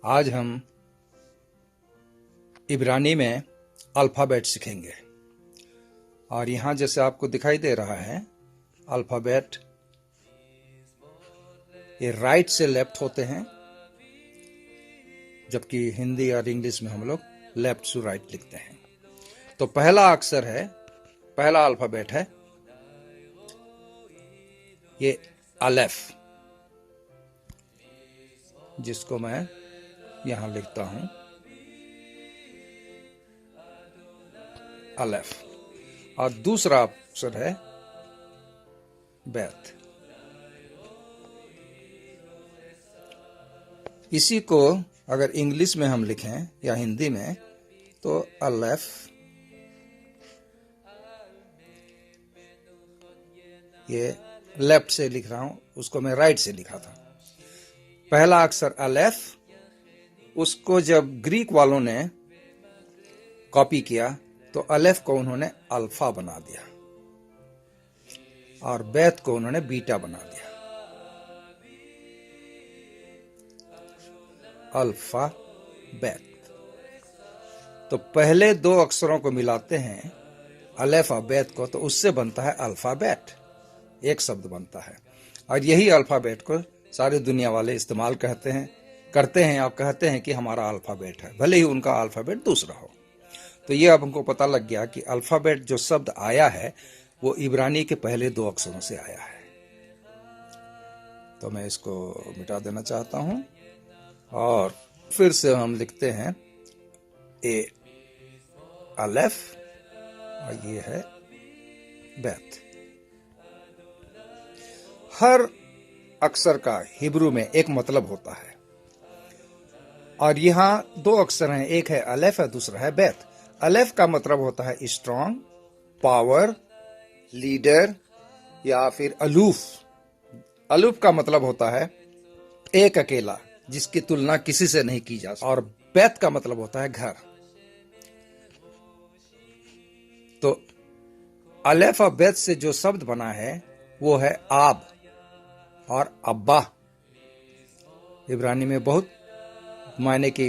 आज हम इब्रानी में अल्फ़ाबेट सीखेंगे। और यहाँ जैसे आपको दिखाई दे रहा है अल्फ़ाबेट ये राइट से लेफ्ट होते हैं, जबकि हिंदी और इंग्लिश में हम लोग लेफ्ट टू राइट लिखते हैं। तो पहला अक्षर है, पहला अल्फ़ाबेट है ये अलेफ, जिसको मैं यहां लिखता हूं अलेफ। और दूसरा अक्षर है बैत। इसी को अगर इंग्लिश में हम लिखें या हिंदी में तो अलेफ, ये लेफ्ट से लिख रहा हूं, उसको मैं राइट से लिखा था। पहला अक्षर अलेफ, उसको जब ग्रीक वालों ने कॉपी किया तो अलेफ को उन्होंने अल्फा बना दिया और बैत को उन्होंने बीटा बना दिया। अल्फा बैत। तो पहले दो अक्षरों को मिलाते हैं अलेफ और बैत को, तो उससे बनता है अल्फाबेट, एक शब्द बनता है। और यही अल्फाबेट को सारी दुनिया वाले इस्तेमाल करते हैं और कहते हैं कि हमारा अल्फाबेट है, भले ही उनका अल्फाबेट दूसरा हो। तो ये अब हमको पता लग गया कि अल्फाबेट जो शब्द आया है वो इब्रानी के पहले दो अक्षरों से आया है। तो मैं इसको मिटा देना चाहता हूं और फिर से हम लिखते हैं ए अलेफ और ये है बैत। हर अक्षर का हिब्रू में एक मतलब होता है और यहां दो अक्षर हैं, एक है अलेफ है, दूसरा है बैत। अलेफ का मतलब होता है स्ट्रॉन्ग, पावर, लीडर या फिर अलूफ। अलूफ का मतलब होता है एक अकेला, जिसकी तुलना किसी से नहीं की जा सकती। और बैत का मतलब होता है घर। तो अलेफ और बैत से जो शब्द बना है वो है आब और अब्बा। इब्रानी में बहुत मायने की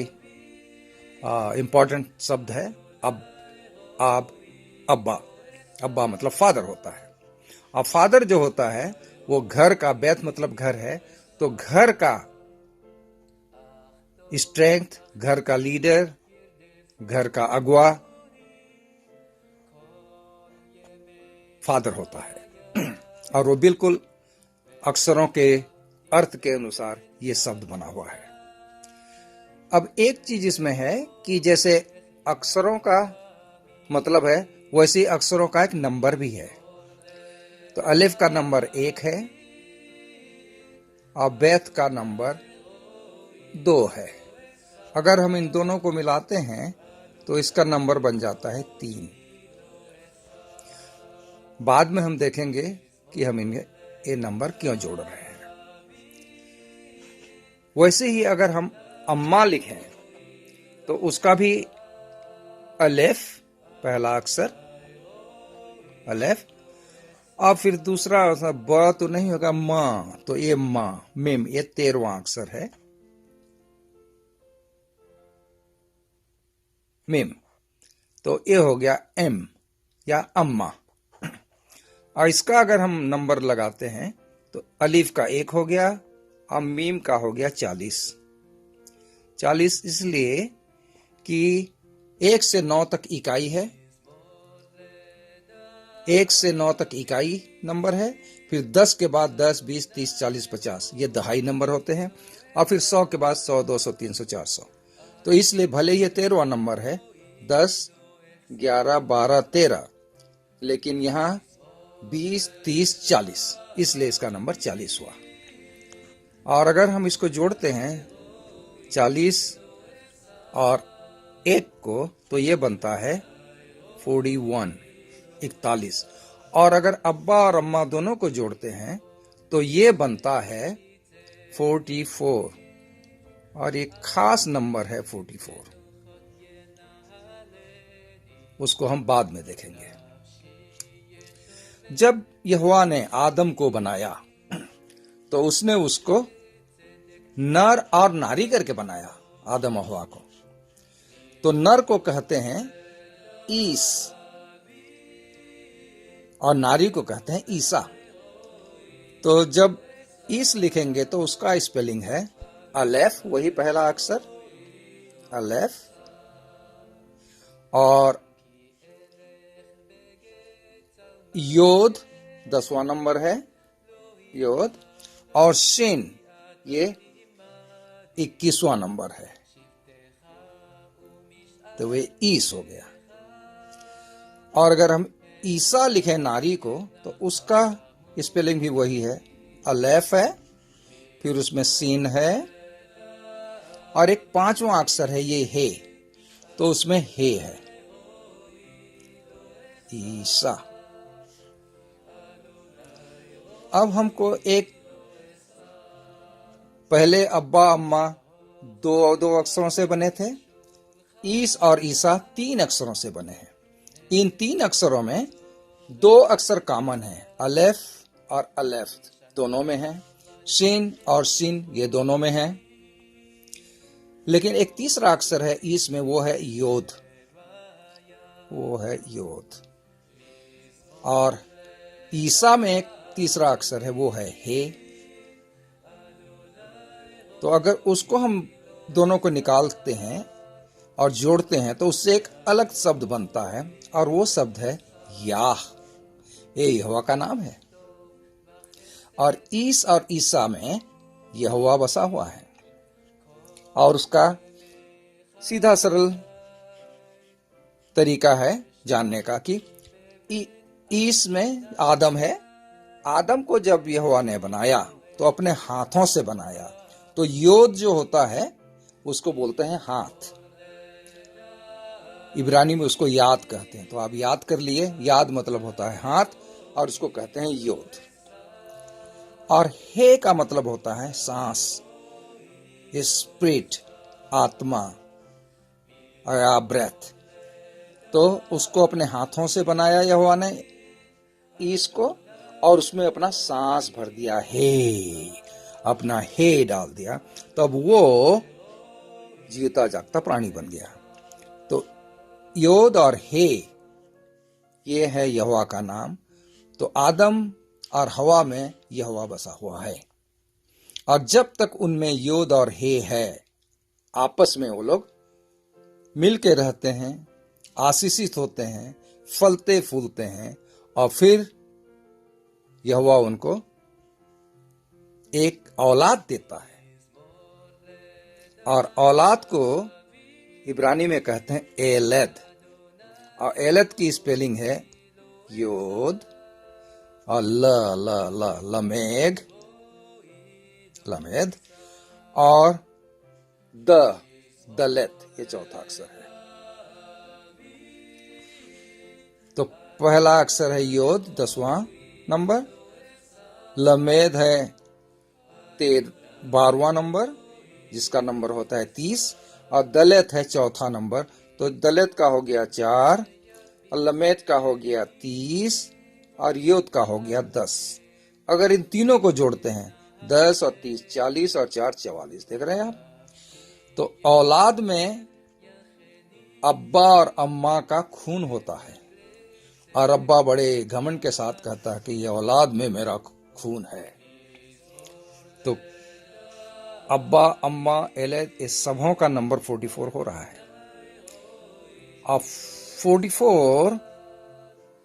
इंपॉर्टेंट शब्द है अब, आब, अब्बा। अब्बा मतलब फादर होता है और फादर जो होता है वो घर का, बैत मतलब घर है, तो घर का स्ट्रेंथ, घर का लीडर, घर का अगुआ फादर होता है। और वो बिल्कुल अक्षरों के अर्थ के अनुसार ये शब्द बना हुआ है। अब एक चीज इसमें है कि जैसे अक्षरों का मतलब है वैसे ही अक्षरों का एक नंबर भी है। तो अलिफ का नंबर 1 है और बैत का नंबर 2 है। अगर हम इन दोनों को मिलाते हैं तो इसका नंबर बन जाता है 3। बाद में हम देखेंगे कि हम इनमें ये नंबर क्यों जोड़ रहे हैं। वैसे ही अगर हम अम्मा लिखें तो उसका भी अलेफ, पहला अक्षर अलेफ, और फिर दूसरा ब तो नहीं होगा, मां, तो ये मां, मिम, ये 13वां अक्षर है मिम। तो ये हो गया एम या अम्मा। और इसका अगर हम नंबर लगाते हैं तो अलीफ का 1 हो गया और मीम का हो गया 40। 40 इसलिए कि 1 से 9 तक इकाई है, 1 से 9 तक इकाई नंबर है, फिर 10 के बाद 10, 20, 30, 40, 50 ये दहाई नंबर होते हैं, और फिर 100 के बाद 100, 200, 300, 400। तो इसलिए भले ये 13वां नंबर है, 10, 11, 12, 13, लेकिन यहाँ 20, 30, 40, इसलिए इसका नंबर 40 हुआ। और अगर हम इसको जोड़ते हैं 40 और 1 को तो ये बनता है 41, 41। और अगर अब्बा और अम्मा दोनों को जोड़ते हैं तो ये बनता है 44, और एक खास नंबर है 44, उसको हम बाद में देखेंगे। जब यहोवा ने आदम को बनाया तो उसने उसको नर और नारी करके बनाया। आदम और हवा को। तो नर को कहते हैं ईस और नारी को कहते हैं ईसा। तो जब ईस लिखेंगे तो उसका स्पेलिंग है अलेफ, वही पहला अक्षर अलेफ, और योद 10वां नंबर है योद, और शिन ये 21वां नंबर है, तो वे ईस हो गया। और अगर हम ईसा लिखें नारी को तो उसका स्पेलिंग भी वही है, अलेफ है, फिर उसमें सीन है, और एक 5वां अक्षर है ये हे, तो उसमें हे है, ईसा। अब हमको एक पहले अब्बा अम्मा दो अक्षरों से बने थे, ईस और ईसा 3 अक्षरों से बने हैं। इन 3 अक्षरों में 2 अक्षर कॉमन है, अलेफ और अलेफ दोनों में है, शिन और शिन ये दोनों में है, लेकिन एक तीसरा अक्षर है ईस में, वो है योद, वो है योद। और ईसा में एक तीसरा अक्षर है, वो है हे। तो अगर उसको हम दोनों को निकालते हैं और जोड़ते हैं तो उससे एक अलग शब्द बनता है, और वो शब्द है याह। ये यहोवा का नाम है, और ईस और ईसा में यहोवा बसा हुआ है। और उसका सीधा सरल तरीका है जानने का कि ईस में आदम है। आदम को जब यहोवा ने बनाया तो अपने हाथों से बनाया, तो योद जो होता है उसको बोलते हैं हाथ, इब्रानी में उसको याद कहते हैं। तो आप याद कर लिए, याद मतलब होता है हाथ, और उसको कहते हैं योद। और हे का मतलब होता है सांस, स्पिरिट, आत्मा या ब्रेथ। तो उसको अपने हाथों से बनाया यहोवा ने ईस को, और उसमें अपना सांस भर दिया, हे, अपना हे डाल दिया, तब वो जीता जागता प्राणी बन गया। तो योद और हे ये है यहोवा का नाम। तो आदम और हवा में यहोवा बसा हुआ है, और जब तक उनमें योद और हे है, आपस में वो लोग मिलके रहते हैं, आशीषित होते हैं, फलते फूलते हैं, और फिर यहोवा उनको एक औलाद देता है। और औलाद को इब्रानी में कहते हैं एलेद, और एलेद की स्पेलिंग है योद और लमेद, और दलेत ये चौथा अक्षर है। तो पहला अक्षर है योद 10वां नंबर, लमेद है 12वां नंबर जिसका नंबर होता है 30, और दलेत है चौथा नंबर। तो दलेत का हो गया 4, और लमेद का हो गया 30, और योद का हो गया 10। अगर इन तीनों को जोड़ते हैं 10 और 30 40, और 4 44, देख रहे हैं आप। तो औलाद में अब्बा और अम्मा का खून होता है, और अब्बा बड़े घमंड के साथ कहता है कि ये औलाद में मेरा खून है। तो अब्बा अम्मा एलेद इस सबों का नंबर 44 हो रहा है। अब 44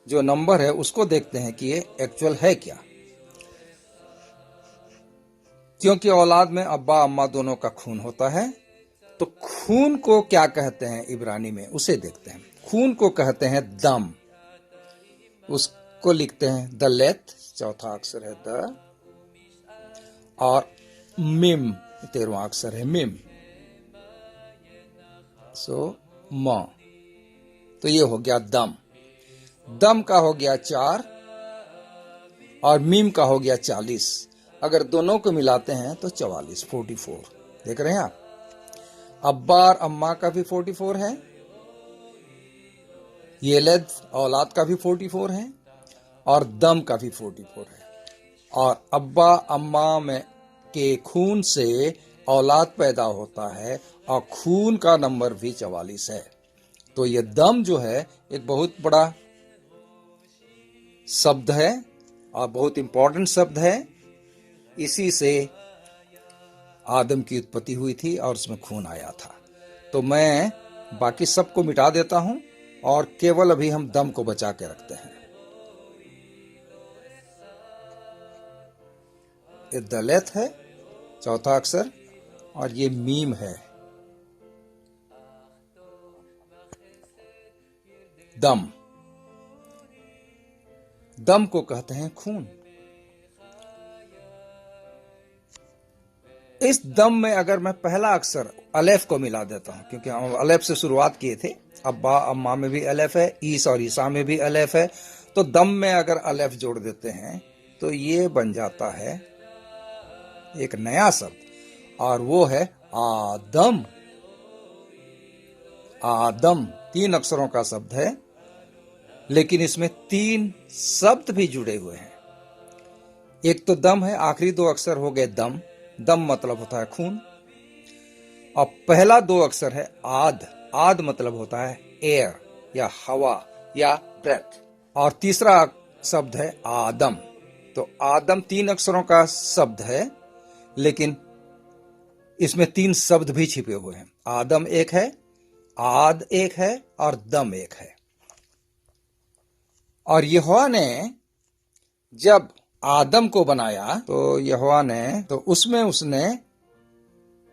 जो नंबर है उसको देखते हैं कि ये एक्चुअल है क्या, क्योंकि औलाद में अब्बा अम्मा दोनों का खून होता है। तो खून को क्या कहते हैं इब्रानी में, उसे देखते हैं। खून को कहते हैं दम, उसको लिखते हैं दलेत, चौथा अक्षर है द, और मिम 13वां अक्षर है मिम, सो म। तो ये हो गया दम। दम का हो गया 4, और मीम का हो गया 40। अगर दोनों को मिलाते हैं तो 44, 44। देख रहे हैं आप। अब्बा और अम्मा का भी 44 है, येलेद औलाद का भी 44 है, और दम का भी 44 है। और अब्बा अम्मा में के खून से औलाद पैदा होता है और खून का नंबर भी 44 है। तो ये दम जो है एक बहुत बड़ा शब्द है और बहुत इंपॉर्टेंट शब्द है। इसी से आदम की उत्पत्ति हुई थी और उसमें खून आया था। तो मैं बाकी सबको मिटा देता हूं और केवल अभी हम दम को बचा के रखते हैं। ये दलेत है, चौथा अक्षर, और ये मीम है। दम, दम को कहते हैं खून। इस दम में अगर मैं पहला अक्षर अलेफ को मिला देता हूं, क्योंकि हम अलेफ से शुरुआत किए थे, अब्बा अम्मा में भी अलेफ है, ईस और ईसा में भी अलेफ है, तो दम में अगर अलेफ जोड़ देते हैं तो ये बन जाता है एक नया शब्द, और वो है आदम। आदम 3 अक्षरों का शब्द है, लेकिन इसमें 3 शब्द भी जुड़े हुए हैं। एक तो दम है, आखिरी 2 अक्षर हो गए दम, दम मतलब होता है खून, और पहला 2 अक्षर है आद, आद मतलब होता है एयर या हवा या ब्रेथ, और तीसरा शब्द है आदम। तो आदम 3 अक्षरों का शब्द है, लेकिन इसमें 3 शब्द भी छिपे हुए हैं। आदम एक है, आद एक है और दम एक है। और यहोवा ने जब आदम को बनाया तो यहोवा ने उसमें उसने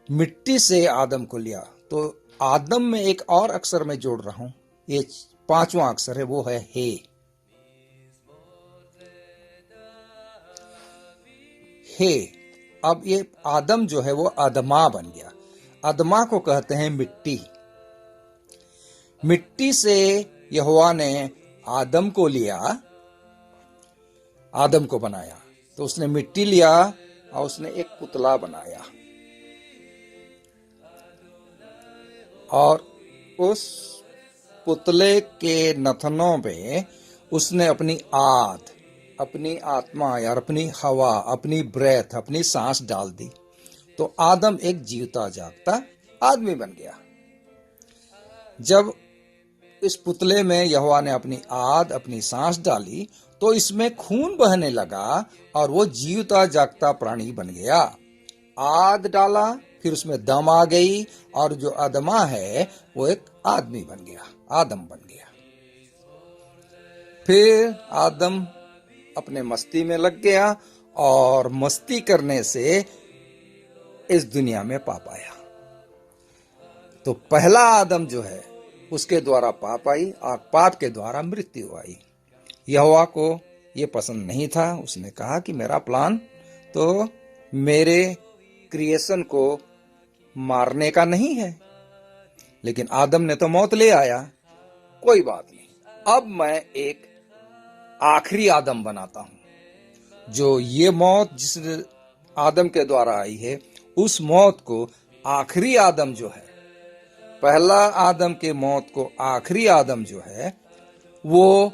मिट्टी से आदम को लिया। तो आदम में एक और अक्षर मैं जोड़ रहा हूं, ये 5वां अक्षर है, वो है हे। हे, अब ये आदम जो है वो अदमा बन गया। अदमा को कहते हैं मिट्टी। मिट्टी से यहोवा ने आदम को लिया, आदम को बनाया। तो उसने मिट्टी लिया और उसने एक पुतला बनाया, और उस पुतले के नथनों पे उसने अपनी आद, अपनी आत्मा या अपनी हवा, अपनी ब्रेथ, अपनी सांस डाल दी। तो आदम एक जीवता जागता आदमी बन गया। जब इस पुतले में यहोवा ने अपनी आद, अपनी सांस डाली, तो इसमें खून बहने लगा और वो जीवता जागता प्राणी बन गया। आद डाला, फिर उसमें दम आ गई, और जो अदमा है वो एक आदमी बन गया, आदम बन गया। फिर आदम अपने मस्ती में लग गया, और मस्ती करने से इस दुनिया में पाप आया। तो पहला आदम जो है उसके द्वारा पाप आई, और पाप के द्वारा मृत्यु आई। यहोवा को ये पसंद नहीं था। उसने कहा कि मेरा प्लान तो मेरे क्रिएशन को मारने का नहीं है, लेकिन आदम ने तो मौत ले आया। कोई बात नहीं, अब मैं एक आखिरी आदम बनाता हूं। जो ये मौत जिस आदम के द्वारा आई है, उस मौत को आखिरी आदम जो है, पहला आदम के मौत को आखिरी आदम जो है वो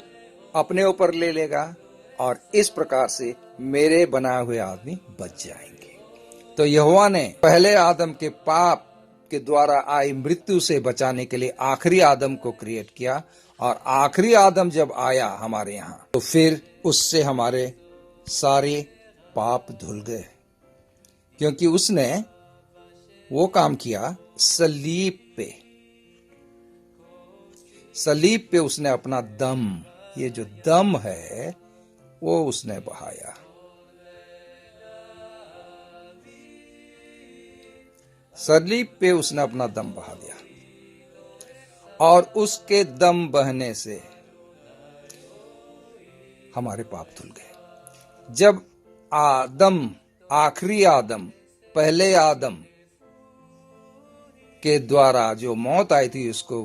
अपने ऊपर ले लेगा, और इस प्रकार से मेरे बनाए हुए आदमी बच जाएंगे। तो यहोवा ने पहले आदम के पाप के द्वारा आई मृत्यु से बचाने के लिए आखिरी आदम को क्रिएट किया, और आखिरी आदम जब आया हमारे यहाँ, तो फिर उससे हमारे सारे पाप धुल गए, क्योंकि उसने वो काम किया सलीब पे। सलीब पे उसने अपना दम, ये जो दम है वो उसने बहाया। सलीब पे उसने अपना दम बहा दिया, और उसके दम बहने से हमारे पाप धुल गए। जब आदम, आखिरी आदम, पहले आदम के द्वारा जो मौत आई थी, उसको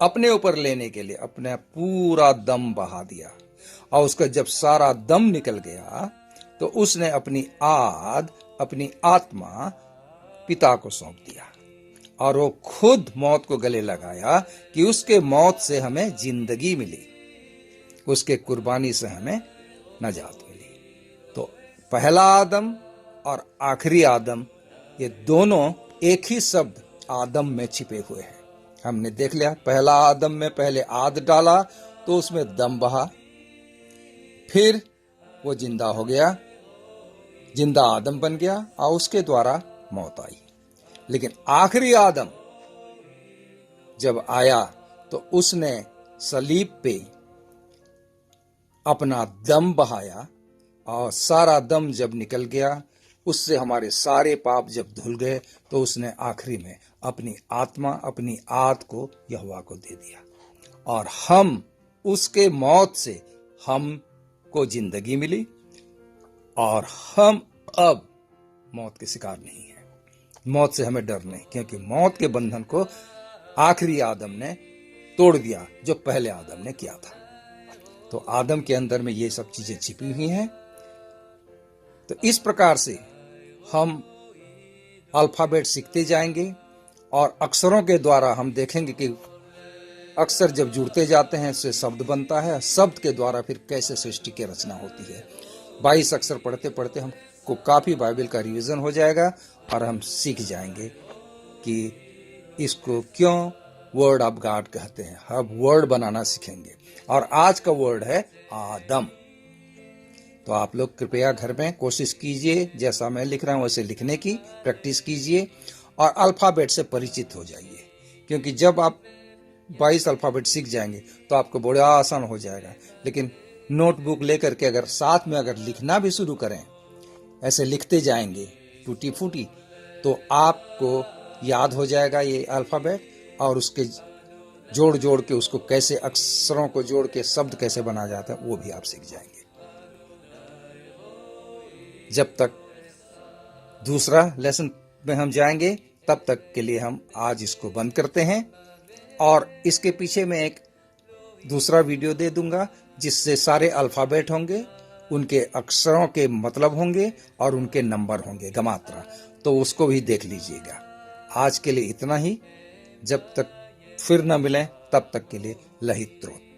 अपने ऊपर लेने के लिए अपने पूरा दम बहा दिया, और उसका जब सारा दम निकल गया, तो उसने अपनी आद, अपनी आत्मा पिता को सौंप दिया, और वो खुद मौत को गले लगाया कि उसके मौत से हमें जिंदगी मिली, उसके कुर्बानी से हमें नजात मिली। तो पहला आदम और आखिरी आदम, ये दोनों एक ही शब्द आदम में छिपे हुए हैं। हमने देख लिया, पहला आदम में पहले आद डाला तो उसमें दम बहा, फिर वो जिंदा हो गया, जिंदा आदम बन गया और उसके द्वारा मौत आई। लेकिन आखिरी आदम जब आया तो उसने सलीब पे अपना दम बहाया और सारा दम जब निकल गया, उससे हमारे सारे पाप जब धुल गए, तो उसने आखिरी में अपनी आत्मा, अपनी आत्मा को यहोवा को दे दिया और हम उसके मौत से हमको जिंदगी मिली और हम अब मौत के शिकार नहीं है। मौत से हमें डर नहीं, क्योंकि मौत के बंधन को आखिरी आदम ने तोड़ दिया जो पहले आदम ने किया था। तो आदम के अंदर में ये सब चीजें छिपी हुई हैं। तो इस प्रकार से हम अल्फाबेट सीखते जाएंगे और अक्षरों के द्वारा हम देखेंगे कि अक्षर जब जुड़ते जाते हैं उससे शब्द बनता है, शब्द के द्वारा फिर कैसे सृष्टि की रचना होती है। 22 अक्षर पढ़ते पढ़ते हमको काफी बाइबल का रिवीजन हो जाएगा और हम सीख जाएंगे कि इसको क्यों वर्ड ऑफ गॉड कहते हैं। अब वर्ड बनाना सीखेंगे और आज का वर्ड है आदम। तो आप लोग कृपया घर में कोशिश कीजिए, जैसा मैं लिख रहा हूं वैसे लिखने की प्रैक्टिस कीजिए और अल्फाबेट से परिचित हो जाइए, क्योंकि जब आप 22 अल्फाबेट सीख जाएंगे तो आपको बड़ा आसान हो जाएगा। लेकिन नोटबुक लेकर के अगर साथ में अगर लिखना भी शुरू करें, ऐसे लिखते जाएंगे टूटी फूटी, तो आपको याद हो जाएगा ये अल्फाबेट और उसके जोड़ जोड़ के उसको कैसे, अक्षरों को जोड़ के शब्द कैसे बनाया जाता है वो भी आप सीख जाएंगे। जब तक दूसरा लेसन में हम जाएंगे तब तक के लिए हम आज इसको बंद करते हैं और इसके पीछे मैं एक दूसरा वीडियो दे दूंगा जिससे सारे अल्फाबेट होंगे, उनके अक्षरों के मतलब होंगे और उनके नंबर होंगे, गमात्रा, तो उसको भी देख लीजिएगा। आज के लिए इतना ही। जब तक फिर न मिलें तब तक के लिए लहित्रोत।